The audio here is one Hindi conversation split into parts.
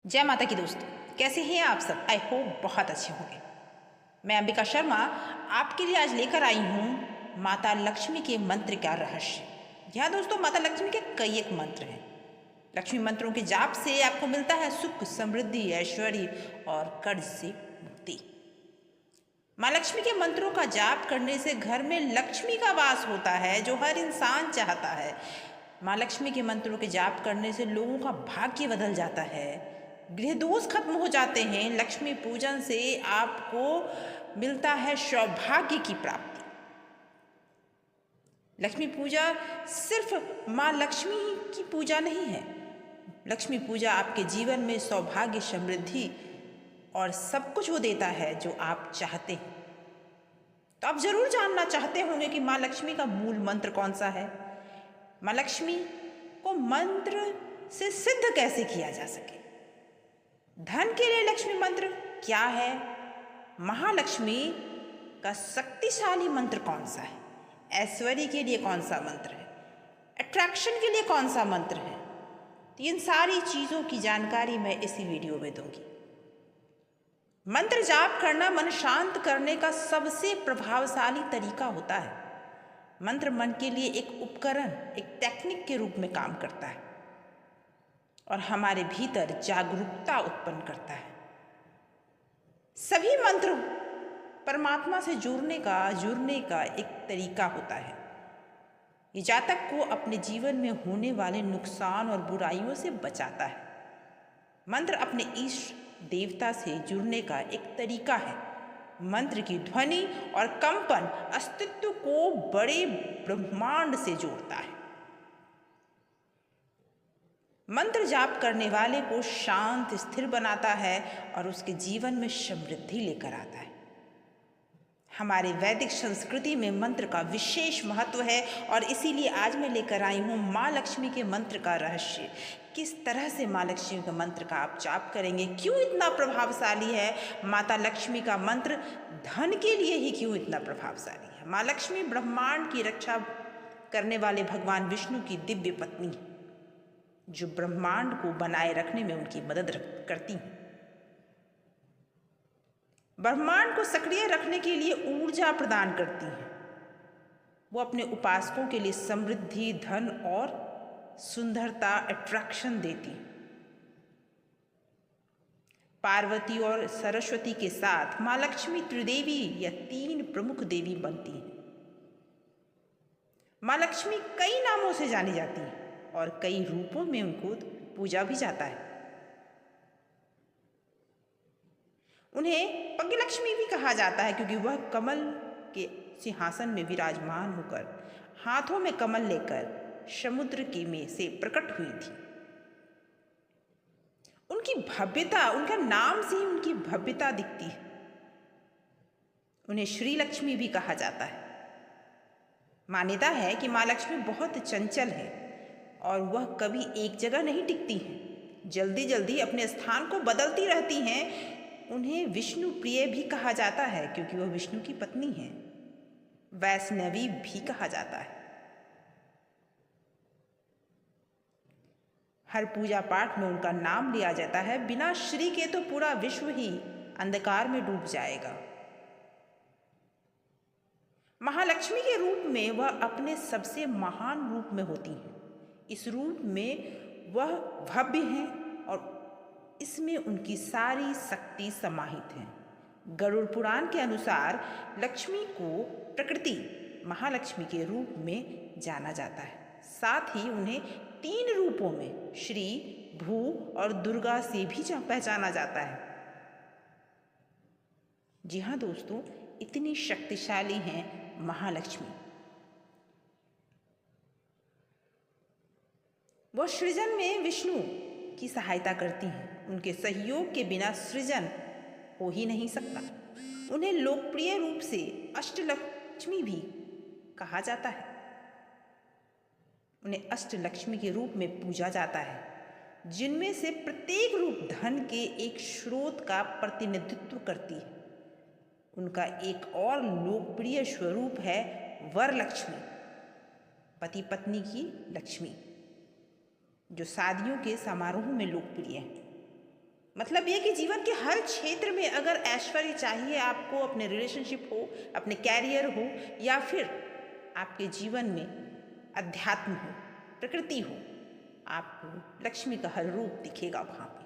जय माता की दोस्तों, कैसे हैं आप सब? आई होप बहुत अच्छे होंगे। मैं अंबिका शर्मा आपके लिए आज लेकर आई हूँ माता लक्ष्मी के मंत्र का रहस्य। यहाँ दोस्तों माता लक्ष्मी के कई एक मंत्र हैं। लक्ष्मी मंत्रों के जाप से आपको मिलता है सुख, समृद्धि, ऐश्वर्य और कर्ज से मुक्ति। माँ लक्ष्मी के मंत्रों का जाप करने से घर में लक्ष्मी का वास होता है, जो हर इंसान चाहता है। माँ लक्ष्मी के मंत्रों के जाप करने से लोगों का भाग्य बदल जाता है, गृह दोष खत्म हो जाते हैं। लक्ष्मी पूजन से आपको मिलता है सौभाग्य की प्राप्ति। लक्ष्मी पूजा सिर्फ माँ लक्ष्मी की पूजा नहीं है। लक्ष्मी पूजा आपके जीवन में सौभाग्य, समृद्धि और सब कुछ वो देता है जो आप चाहते हैं। तो आप जरूर जानना चाहते होंगे कि माँ लक्ष्मी का मूल मंत्र कौन सा है। माँ लक्ष्मी को मंत्र से सिद्ध कैसे किया जा सके। धन के लिए लक्ष्मी मंत्र क्या है। महालक्ष्मी का शक्तिशाली मंत्र कौन सा है। ऐश्वर्य के लिए कौन सा मंत्र है। अट्रैक्शन के लिए कौन सा मंत्र है। तो इन सारी चीज़ों की जानकारी मैं इसी वीडियो में दूंगी। मंत्र जाप करना मन शांत करने का सबसे प्रभावशाली तरीका होता है। मंत्र मन के लिए एक उपकरण, एक टेक्निक के रूप में काम करता है और हमारे भीतर जागरूकता उत्पन्न करता है। सभी मंत्र परमात्मा से जुड़ने का एक तरीका होता है। ये जातक को अपने जीवन में होने वाले नुकसान और बुराइयों से बचाता है। मंत्र अपने इष्ट देवता से जुड़ने का एक तरीका है। मंत्र की ध्वनि और कंपन अस्तित्व को बड़े ब्रह्मांड से जोड़ता है। मंत्र जाप करने वाले को शांत, स्थिर बनाता है और उसके जीवन में समृद्धि लेकर आता है। हमारे वैदिक संस्कृति में मंत्र का विशेष महत्व है और इसीलिए आज मैं लेकर आई हूँ माँ लक्ष्मी के मंत्र का रहस्य। किस तरह से माँ लक्ष्मी के मंत्र का आप जाप करेंगे, क्यों इतना प्रभावशाली है। माता लक्ष्मी का मंत्र धन के लिए ही क्यों इतना प्रभावशाली है। माँ लक्ष्मी ब्रह्मांड की रक्षा करने वाले भगवान विष्णु की दिव्य पत्नी है, जो ब्रह्मांड को बनाए रखने में उनकी मदद करती हैं। ब्रह्मांड को सक्रिय रखने के लिए ऊर्जा प्रदान करती हैं। वो अपने उपासकों के लिए समृद्धि, धन और सुंदरता, अट्रैक्शन देती हैं। पार्वती और सरस्वती के साथ माँ लक्ष्मी त्रिदेवी या 3 प्रमुख देवी बनती हैं। माँ लक्ष्मी कई नामों से जानी जाती हैं और कई रूपों में उनको पूजा भी जाता है। उन्हें पज्ञलक्ष्मी भी कहा जाता है क्योंकि वह कमल के सिंहासन में विराजमान होकर हाथों में कमल लेकर समुद्र की में से प्रकट हुई थी। उनकी भव्यता, उनका नाम से ही उनकी भव्यता दिखती है। उन्हें श्री लक्ष्मी भी कहा जाता है। मान्यता है कि माँ लक्ष्मी बहुत चंचल है और वह कभी एक जगह नहीं टिकती हैं, जल्दी जल्दी अपने स्थान को बदलती रहती हैं। उन्हें विष्णु प्रिय भी कहा जाता है क्योंकि वह विष्णु की पत्नी है। वैष्णवी भी कहा जाता है। हर पूजा पाठ में उनका नाम लिया जाता है। बिना श्री के तो पूरा विश्व ही अंधकार में डूब जाएगा। महालक्ष्मी के रूप में वह अपने सबसे महान रूप में होती हैं। इस रूप में वह भव्य हैं और इसमें उनकी सारी शक्ति समाहित है। गरुड़ पुराण के अनुसार लक्ष्मी को प्रकृति महालक्ष्मी के रूप में जाना जाता है। साथ ही उन्हें 3 रूपों में श्री, भू और दुर्गा से भी पहचाना जाता है। जी हाँ दोस्तों, इतनी शक्तिशाली हैं महालक्ष्मी। वह सृजन में विष्णु की सहायता करती हैं। उनके सहयोग के बिना सृजन हो ही नहीं सकता। उन्हें लोकप्रिय रूप से अष्टलक्ष्मी भी कहा जाता है। उन्हें अष्टलक्ष्मी के रूप में पूजा जाता है, जिनमें से प्रत्येक रूप धन के एक स्रोत का प्रतिनिधित्व करती है। उनका एक और लोकप्रिय स्वरूप है वरलक्ष्मी, पति पत्नी की लक्ष्मी, जो शादियों के समारोह में लोकप्रिय है। मतलब ये कि जीवन के हर क्षेत्र में अगर ऐश्वर्य चाहिए आपको, अपने रिलेशनशिप हो, अपने कैरियर हो, या फिर आपके जीवन में अध्यात्म हो, प्रकृति हो, आपको लक्ष्मी का हर रूप दिखेगा वहाँ पे।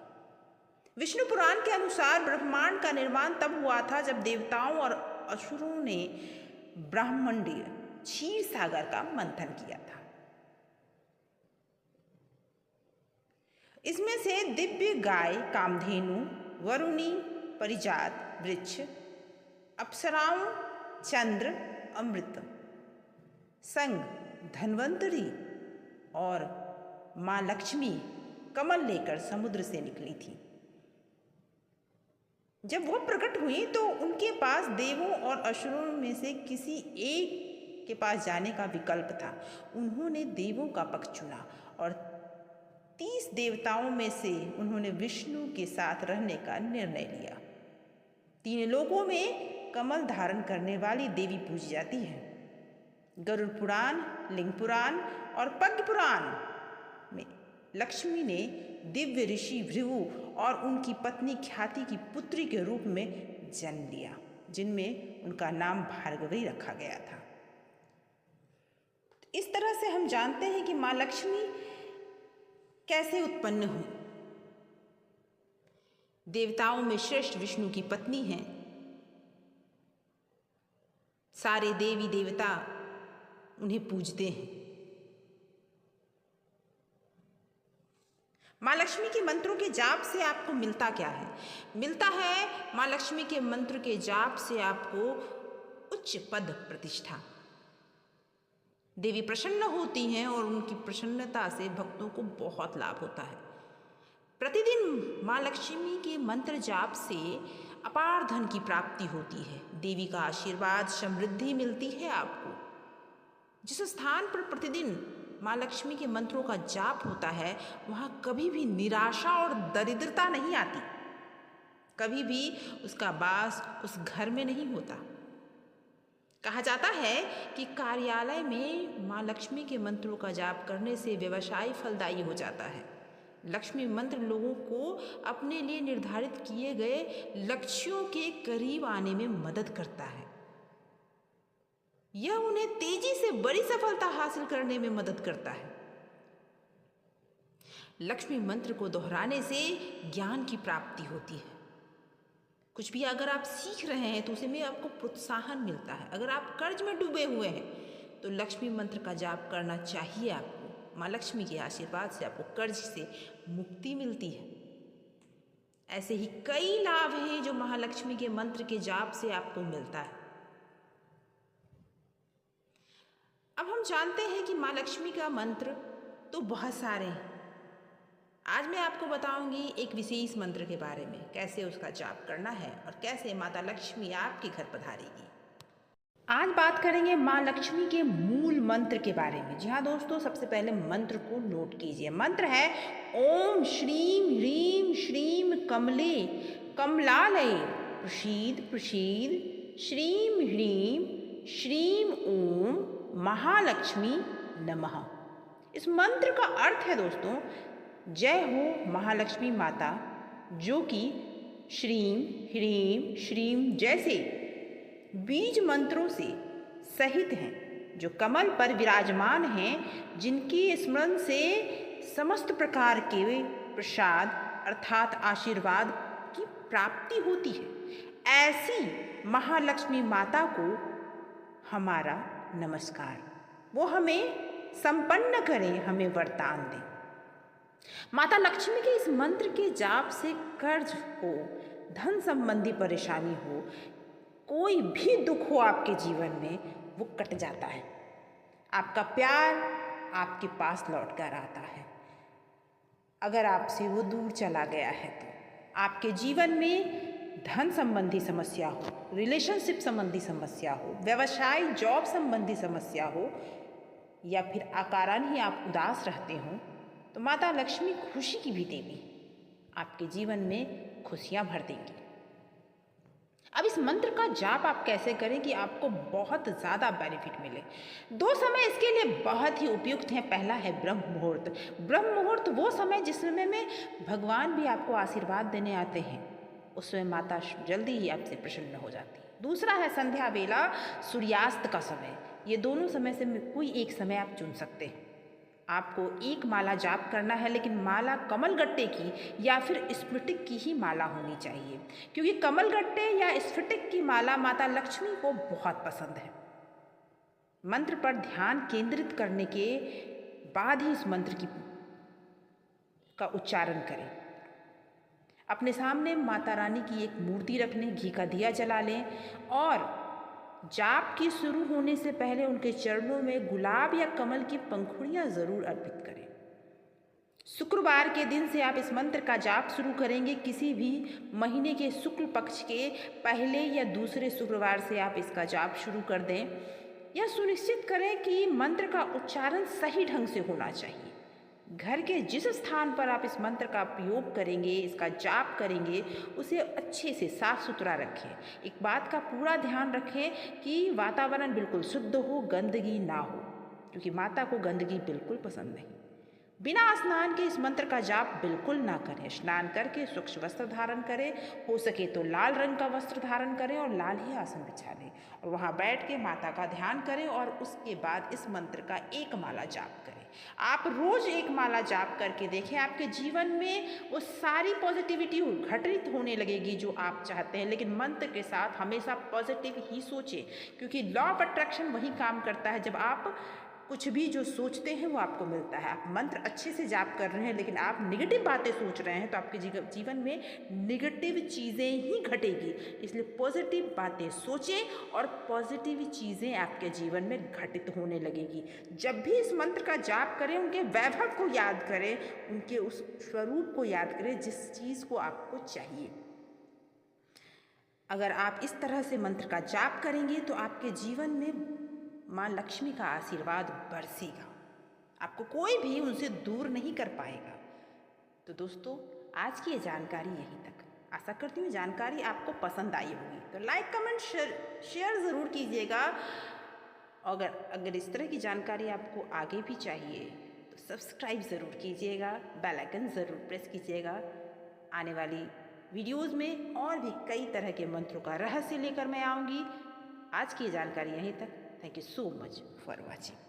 विष्णु पुराण के अनुसार ब्रह्मांड का निर्माण तब हुआ था जब देवताओं और असुरों ने ब्रह्मांडीय क्षीर सागर का मंथन किया था। इसमें से दिव्य गाय, कामधेनु, वरुणी, परिजात वृक्ष, अप्सराओं, चंद्र, अमृत, संग, धन्वंतरी और मां लक्ष्मी कमल लेकर समुद्र से निकली थी। जब वह प्रकट हुई तो उनके पास देवों और असुरों में से किसी एक के पास जाने का विकल्प था। उन्होंने देवों का पक्ष चुना और 30 देवताओं में से उन्होंने विष्णु के साथ रहने का निर्णय लिया। 3 लोकों में कमल धारण करने वाली देवी पूजी जाती है। गरुड़ पुराण, लिंग पुराण और पद्म पुराण में लक्ष्मी ने दिव्य ऋषि भृगु और उनकी पत्नी ख्याति की पुत्री के रूप में जन्म लिया, जिनमें उनका नाम भार्गवी रखा गया था। इस तरह से हम जानते हैं कि मां लक्ष्मी कैसे उत्पन्न हुई। देवताओं में श्रेष्ठ विष्णु की पत्नी हैं। सारे देवी देवता उन्हें पूजते हैं। मां लक्ष्मी के मंत्रों के जाप से आपको मिलता क्या है? मिलता है मां लक्ष्मी के मंत्र के जाप से आपको उच्च पद प्रतिष्ठा। देवी प्रसन्न होती हैं और उनकी प्रसन्नता से भक्तों को बहुत लाभ होता है। प्रतिदिन मां लक्ष्मी के मंत्र जाप से अपार धन की प्राप्ति होती है। देवी का आशीर्वाद, समृद्धि मिलती है आपको। जिस स्थान पर प्रतिदिन मां लक्ष्मी के मंत्रों का जाप होता है वहाँ कभी भी निराशा और दरिद्रता नहीं आती। कभी भी उसका वास उस घर में नहीं होता। कहा जाता है कि कार्यालय में मां लक्ष्मी के मंत्रों का जाप करने से व्यवसाय फलदायी हो जाता है। लक्ष्मी मंत्र लोगों को अपने लिए निर्धारित किए गए लक्ष्यों के करीब आने में मदद करता है। यह उन्हें तेजी से बड़ी सफलता हासिल करने में मदद करता है। लक्ष्मी मंत्र को दोहराने से ज्ञान की प्राप्ति होती है। कुछ भी अगर आप सीख रहे हैं तो उसमें आपको प्रोत्साहन मिलता है। अगर आप कर्ज में डूबे हुए हैं तो लक्ष्मी मंत्र का जाप करना चाहिए आपको। मां लक्ष्मी के आशीर्वाद से आपको कर्ज से मुक्ति मिलती है। ऐसे ही कई लाभ हैं जो महालक्ष्मी के मंत्र के जाप से आपको मिलता है। अब हम जानते हैं कि मां लक्ष्मी का मंत्र तो बहुत सारे हैं। आज मैं आपको बताऊंगी एक विशेष मंत्र के बारे में, कैसे उसका जाप करना है और कैसे माता लक्ष्मी आपके घर पधारेगी। आज बात करेंगे मां लक्ष्मी के मूल मंत्र के बारे में। जी हाँ दोस्तों, सबसे पहले मंत्र को नोट कीजिए। मंत्र है ओम श्रीम ह्रीम श्रीम कमले कमलालये प्रसीद प्रसीद श्रीम ह्रीम श्रीम ओम महालक्ष्मी नमः। इस मंत्र का अर्थ है दोस्तों, जय हो महालक्ष्मी माता, जो कि श्रीम ह्रीम श्रीम जैसे बीज मंत्रों से सहित हैं, जो कमल पर विराजमान हैं, जिनकी स्मरण से समस्त प्रकार के प्रसाद अर्थात आशीर्वाद की प्राप्ति होती है। ऐसी महालक्ष्मी माता को हमारा नमस्कार। वो हमें संपन्न करें, हमें वरदान दें। माता लक्ष्मी के इस मंत्र के जाप से कर्ज हो, धन संबंधी परेशानी हो, कोई भी दुख हो आपके जीवन में, वो कट जाता है। आपका प्यार आपके पास लौट कर आता है। अगर आपसे वो दूर चला गया है तो आपके जीवन में धन संबंधी समस्या हो, रिलेशनशिप संबंधी समस्या हो, व्यवसाय जॉब संबंधी समस्या हो, या फिर अकारण ही आप उदास रहते हो, तो माता लक्ष्मी खुशी की भी देवी आपके जीवन में खुशियां भर देंगी। अब इस मंत्र का जाप आप कैसे करें कि आपको बहुत ज़्यादा बेनिफिट मिले। 2 समय इसके लिए बहुत ही उपयुक्त हैं। पहला है ब्रह्म मुहूर्त। ब्रह्म मुहूर्त वो समय जिस समय में भगवान भी आपको आशीर्वाद देने आते हैं। उस समय माता जल्दी ही आपसे प्रसन्न हो जाती है। दूसरा है संध्या वेला, सूर्यास्त का समय। ये दोनों समय से कोई एक समय आप चुन सकते हैं। आपको एक माला जाप करना है, लेकिन माला कमलगट्टे की या फिर स्फटिक की ही माला होनी चाहिए, क्योंकि कमलगट्टे या स्फटिक की माला माता लक्ष्मी को बहुत पसंद है। मंत्र पर ध्यान केंद्रित करने के बाद ही इस मंत्र का उच्चारण करें। अपने सामने माता रानी की एक मूर्ति रख लें, घी का दिया जला लें और जाप की शुरू होने से पहले उनके चरणों में गुलाब या कमल की पंखुड़ियां जरूर अर्पित करें। शुक्रवार के दिन से आप इस मंत्र का जाप शुरू करेंगे। किसी भी महीने के शुक्ल पक्ष के पहले या दूसरे शुक्रवार से आप इसका जाप शुरू कर दें। यह सुनिश्चित करें कि मंत्र का उच्चारण सही ढंग से होना चाहिए। घर के जिस स्थान पर आप इस मंत्र का प्रयोग करेंगे, इसका जाप करेंगे, उसे अच्छे से साफ सुथरा रखें। एक बात का पूरा ध्यान रखें कि वातावरण बिल्कुल शुद्ध हो, गंदगी ना हो, क्योंकि माता को गंदगी बिल्कुल पसंद नहीं। बिना स्नान के इस मंत्र का जाप बिल्कुल ना करें। स्नान करके स्वच्छ वस्त्र धारण करें, हो सके तो लाल रंग का वस्त्र धारण करें और लाल ही आसन बिछा लें और वहाँ बैठ के माता का ध्यान करें और उसके बाद इस मंत्र का एक माला जाप करें। आप रोज एक माला जाप करके देखें, आपके जीवन में वो सारी पॉजिटिविटी घटित होने लगेगी जो आप चाहते हैं। लेकिन मंत्र के साथ हमेशा पॉजिटिव ही सोचें, क्योंकि लॉ ऑफ अट्रैक्शन वही काम करता है। जब आप कुछ भी जो सोचते हैं वो आपको मिलता है। आप मंत्र अच्छे से जाप कर रहे हैं लेकिन आप नेगेटिव बातें सोच रहे हैं तो आपके जीवन में नेगेटिव चीज़ें ही घटेगी। इसलिए पॉजिटिव बातें सोचें और पॉजिटिव चीज़ें आपके जीवन में घटित होने लगेगी। जब भी इस मंत्र का जाप करें, उनके वैभव को याद करें, उनके उस स्वरूप को याद करें जिस चीज़ को आपको चाहिए। अगर आप इस तरह से मंत्र का जाप करेंगे तो आपके जीवन में माँ लक्ष्मी का आशीर्वाद बरसेगा। आपको कोई भी उनसे दूर नहीं कर पाएगा। तो दोस्तों, आज की ये जानकारी यहीं तक। आशा करती हूँ जानकारी आपको पसंद आई होगी। तो लाइक, कमेंट, शेयर ज़रूर कीजिएगा। अगर इस तरह की जानकारी आपको आगे भी चाहिए तो सब्सक्राइब ज़रूर कीजिएगा, बेल आइकन ज़रूर प्रेस कीजिएगा। आने वाली वीडियोज़ में और भी कई तरह के मंत्रों का रहस्य लेकर मैं आऊँगी। आज की ये जानकारी यहीं तक। Thank you so much for watching.